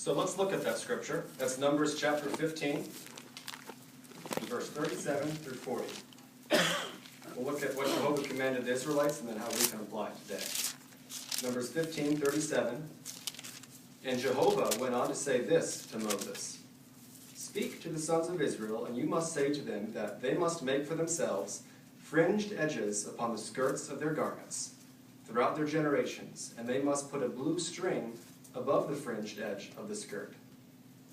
So let's look at that scripture. That's Numbers chapter 15, verse 37 through 40. We'll look at what Jehovah commanded the Israelites and then how we can apply it today. Numbers 15:37. And Jehovah went on to say this to Moses: Speak to the sons of Israel, and you must say to them that they must make for themselves fringed edges upon the skirts of their garments throughout their generations, and they must put a blue string above the fringed edge of the skirt.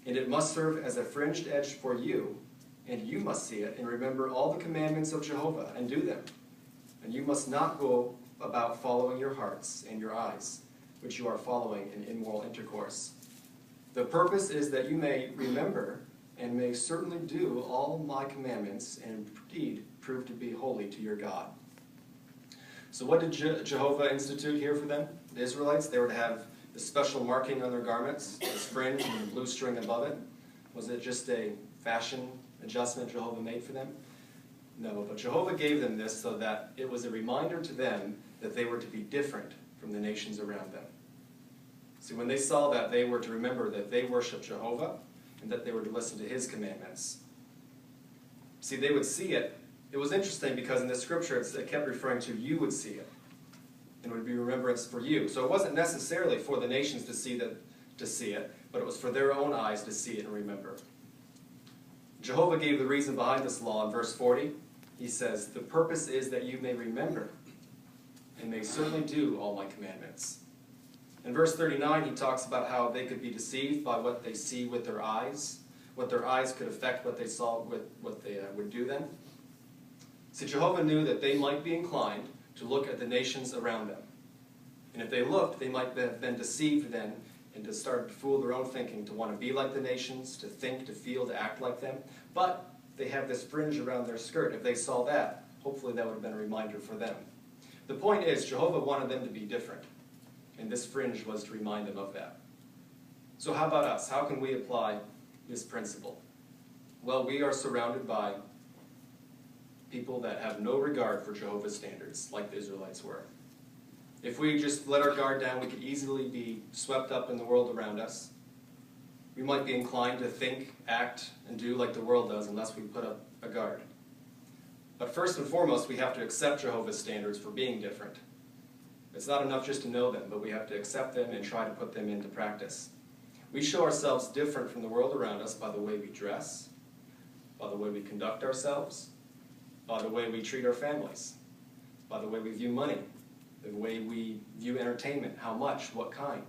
And it must serve as a fringed edge for you, and you must see it and remember all the commandments of Jehovah and do them. And you must not go about following your hearts and your eyes, which you are following in immoral intercourse. The purpose is that you may remember and may certainly do all my commandments and indeed prove to be holy to your God. So what did Jehovah institute here for them, the Israelites? They were to have the special marking on their garments, this fringe and the blue string above it. Was it just a fashion adjustment Jehovah made for them? No, but Jehovah gave them this so that it was a reminder to them that they were to be different from the nations around them. See, when they saw that, they were to remember that they worshiped Jehovah and that they were to listen to his commandments. See, they would see it. It was interesting because in the scripture it kept referring to you would see it. And it would be remembrance for you. So it wasn't necessarily for the nations to see it, but it was for their own eyes to see it and remember. Jehovah gave the reason behind this law in verse 40. He says, the purpose is that you may remember and may certainly do all my commandments. In verse 39, he talks about how they could be deceived by what they see with their eyes, what their eyes could affect what they saw with what they would do then. See, Jehovah knew that they might be inclined to look at the nations around them. And if they looked, they might have been deceived then and to start to fool their own thinking, to want to be like the nations, to think, to feel, to act like them. But they have this fringe around their skirt. If they saw that, hopefully that would have been a reminder for them. The point is, Jehovah wanted them to be different. And this fringe was to remind them of that. So how about us? How can we apply this principle? Well, we are surrounded by people that have no regard for Jehovah's standards, like the Israelites were. If we just let our guard down, we could easily be swept up in the world around us. We might be inclined to think, act, and do like the world does unless we put up a guard. But first and foremost, we have to accept Jehovah's standards for being different. It's not enough just to know them, but we have to accept them and try to put them into practice. We show ourselves different from the world around us by the way we dress, by the way we conduct ourselves, by the way we treat our families, by the way we view money, the way we view entertainment, how much, what kind.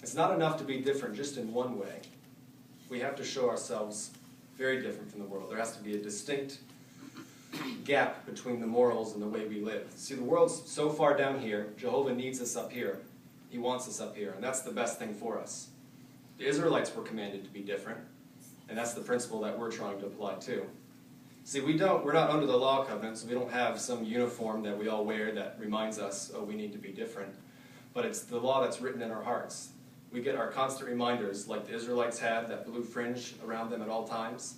It's not enough to be different just in one way. We have to show ourselves very different from the world. There has to be a distinct gap between the morals and the way we live. See, the world's so far down here. Jehovah needs us up here. He wants us up here, and that's the best thing for us. The Israelites were commanded to be different, and that's the principle that we're trying to apply too. See, we're not under the law covenant, so we don't have some uniform that we all wear that reminds us, oh, we need to be different. But it's the law that's written in our hearts. We get our constant reminders, like the Israelites had, that blue fringe around them at all times.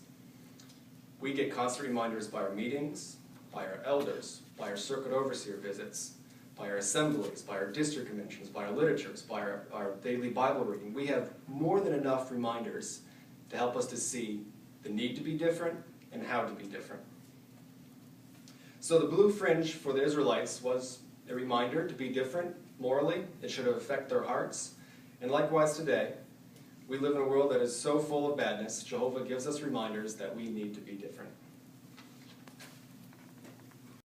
We get constant reminders by our meetings, by our elders, by our circuit overseer visits, by our assemblies, by our district conventions, by our literatures, by our daily Bible reading. We have more than enough reminders to help us to see the need to be different and how to be different. So the blue fringe for the Israelites was a reminder to be different morally. It should affect their hearts. And likewise today, we live in a world that is so full of badness. Jehovah gives us reminders that we need to be different.